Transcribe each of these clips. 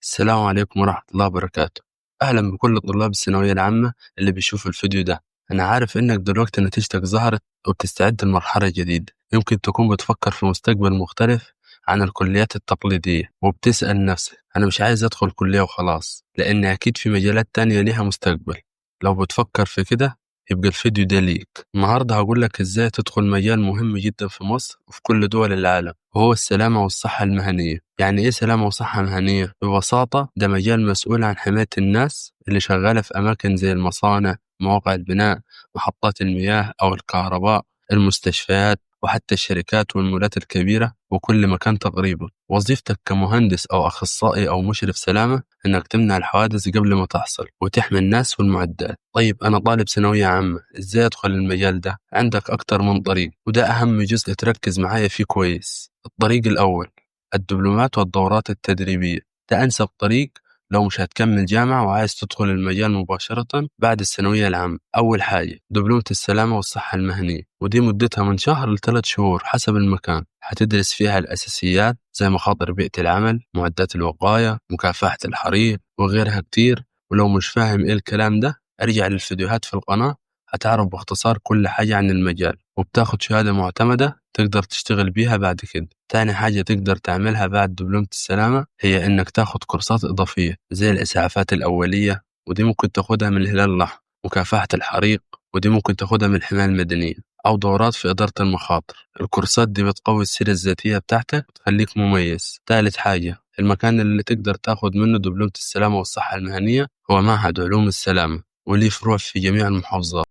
السلام عليكم ورحمة الله وبركاته. أهلا بكل طلاب الثانوية العامة اللي بيشوفوا الفيديو ده. أنا عارف إنك دلوقتي نتيجتك ظهرت وبتستعد لمرحلة جديدة، يمكن تكون بتفكر في مستقبل مختلف عن الكليات التقليدية، وبتسأل نفسك أنا مش عايز أدخل كلية وخلاص، لأن أكيد في مجالات تانية ليها مستقبل. لو بتفكر في كده يبقى الفيديو ده ليك. النهاردة هقولك إزاي تدخل مجال مهم جدا في مصر وفي كل دول العالم، وهو السلامة والصحة المهنية. يعني إيه سلامة وصحة مهنية؟ ببساطة ده مجال مسؤول عن حماية الناس اللي شغالة في أماكن زي المصانع، مواقع البناء، محطات المياه أو الكهرباء، المستشفيات، وحتى الشركات والمولات الكبيرة وكل مكان تقريبا. وظيفتك كمهندس أو أخصائي أو مشرف سلامة إنك تمنع الحوادث قبل ما تحصل وتحمي الناس والمعدات. طيب أنا طالب ثانوية عامة، إزاي أدخل المجال ده؟ عندك أكتر من طريق، وده أهم جزء تركز معايا فيه كويس. الطريق الأول الدبلومات والدورات التدريبية، ده أنسب طريق لو مش هتكمل جامعة وعايز تدخل المجال مباشرة بعد الثانوية العامة. أول حاجة دبلومة السلامة والصحة المهنية، ودي مدتها من شهر ل3 شهور حسب المكان. هتدرس فيها الأساسيات زي مخاطر بيئة العمل، معدات الوقاية، مكافحة الحريق وغيرها كتير. ولو مش فاهم إيه الكلام ده ارجع للفيديوهات في القناة، هتعرف باختصار كل حاجة عن المجال، وبتاخد شهادة معتمدة تقدر تشتغل بيها بعد كده. تاني حاجة تقدر تعملها بعد دبلومة السلامة هي إنك تاخد كورسات إضافية زي الإسعافات الأولية، ودي ممكن تاخدها من الهلال الأحمر، مكافحة الحريق، ودي ممكن تاخدها من الحماية المدنية، أو دورات في إدارة المخاطر. الكورسات دي بتقوي السيرة الذاتية بتاعتك وتخليك مميز. تالت حاجة المكان اللي تقدر تاخد منه دبلومة السلامة والصحة المهنية هو معهد علوم السلامة، وليه فروع في جميع المحافظات.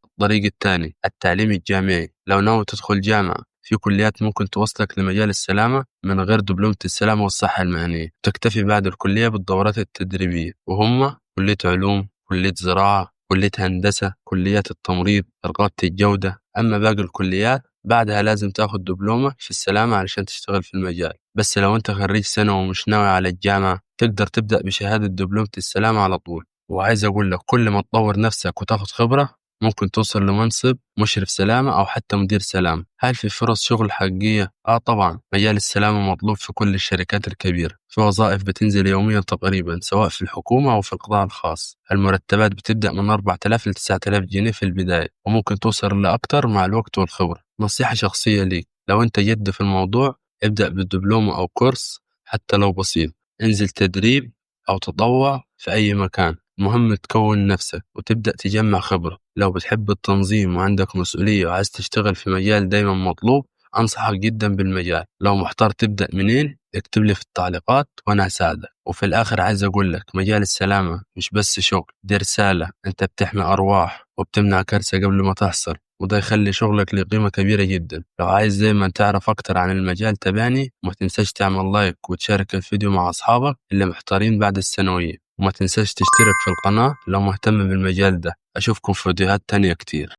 الطريق الثاني التعليم الجامعي، لو ناوي تدخل جامعة في كليات ممكن توصلك لمجال السلامة من غير دبلومة السلامة والصحة المهنية، تكتفي بعد الكلية بالدورات التدريبية، وهم كلية علوم، كلية زراعة، كلية هندسة، كليات التمريض، رقابة الجودة. أما باقي الكليات بعدها لازم تاخد دبلومة في السلامة علشان تشتغل في المجال. بس لو أنت خريج سنة ومش ناوي على الجامعة تقدر تبدأ بشهادة دبلومة السلامة على طول. وعايز أقول لك كل ما تطور نفسك وتاخد خبرة ممكن توصل لمنصب مشرف سلامة أو حتى مدير سلامة. هل في فرص شغل حقيقية؟ طبعا، مجال السلامة مطلوب في كل الشركات الكبيرة، في وظائف بتنزل يوميا تقريبا سواء في الحكومة أو في القطاع الخاص. المرتبات بتبدأ من 4000 ل 9000 جنيه في البداية، وممكن توصل لأكتر مع الوقت والخبرة. نصيحة شخصية ليك، لو أنت جد في الموضوع ابدأ بالدبلومة أو كورس حتى لو بسيط، انزل تدريب أو تطوع في أي مكان. مهم تكون نفسك وتبدأ تجمع خبرة. لو بتحب التنظيم وعندك مسؤولية وعايز تشتغل في مجال دايما مطلوب أنصحك جدا بالمجال. لو محتار تبدأ منين اكتب لي في التعليقات وأنا هساعدك. وفي الآخر عايز أقول لك مجال السلامة مش بس شغل، دي رسالة. أنت بتحمي أرواح وبتمنع كارثة قبل ما تحصل، وده يخلي شغلك له قيمة كبيرة جدا. لو عايز دايما تعرف أكتر عن المجال تابعني، وما تنساش تعمل لايك وتشارك الفيديو مع أصحابك اللي محتارين بعد الثانوية، وما تنساش تشترك في القناة لو مهتم بالمجال ده. أشوفكم في فيديوهات تانية كتير.